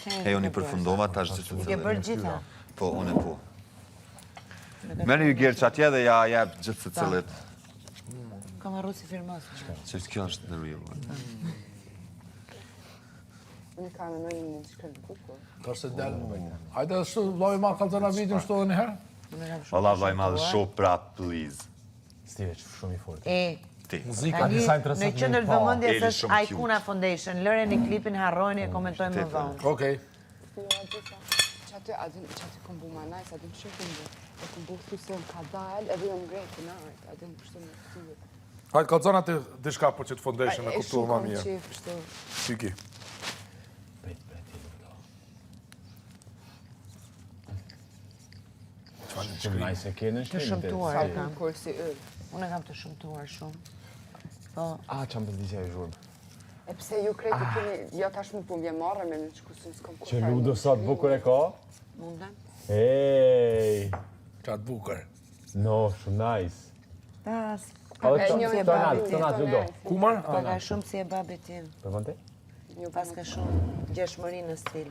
E unë i përfundova tash gjithë të Ke bërë gjitha? Po, unë po. Merë një gjerë që atje dhe ja jep gjithë të cilët. Kam arru si firmas. Që kjo është the real. Unë ka me nëjë një që këtë bukur. Ka se delë. Hajde shtu, vlavi ma kalzona vitin shtu edhe njëherë? Valla vaj madhe show prap, please. Stive që shumë i fort. Ti. Muzika disa interesant në qendër vëmendjes Eli është shumë Aikuna Foundation. Lëreni klipin, harrojeni e komentojmë më vonë. Okej. Që aty këm bu ma najs, aty më shumë këm bu. E këm bu këtu se më ka dalë, edhe jo më grejtë të nartë, aty më kështu më këtu. Hajde kalzona të dishka po që të foundation me kuptu ma mirë. E shumë kom qef, kështu. Siki. Shumë najse kene në Të shëmtuar e kam. Kur si yll. Unë e kam të shëmtuar shumë. Po, që më përdisja e zhurmë. E pse ju krejtë keni, jo tash më po m'je marrë me në që kusën s'kom kur Që Ludo sa të bukur e ka? mundem? Ej, Qatë bukur. no, shumë nice. Tas. Edhe Shumë si e babit tim. tonat, Ludo. Kumar? Paga shumë si e babit tim. Për vënte? Pas ka shumë gjeshmëri në stil.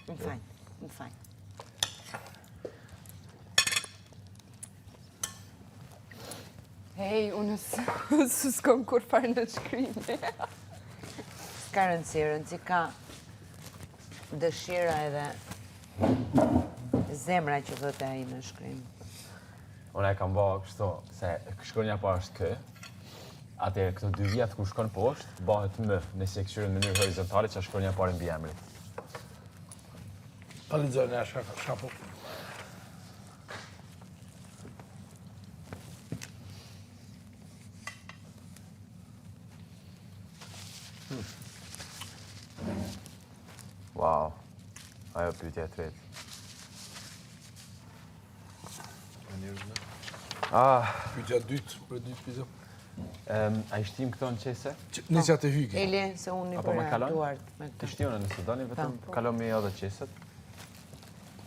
Më fajn. Hej, unë s'kom kur farë në shkrimje. S'ka rëndësi ka dëshira edhe zemra që dhëtë ai në shkrim. Unë e kam bëhë kështu, se shkronja pa është kë, atë këto 2 vjetë ku shkon poshtë, bëhet më nësi e këshyrën në mënyrë horizontale që shkronja parë mbi emrit. Ta lidzojnë e shapo. Wow, ajo pyetja e tretë. Pyetja dytë, për dytë pyetja. A i shtim këto në qese? Në që atë hyki. Eli, se unë i Apo me kalon? duart me Të shtione nëse doni, vetëm kalon me edhe qeset.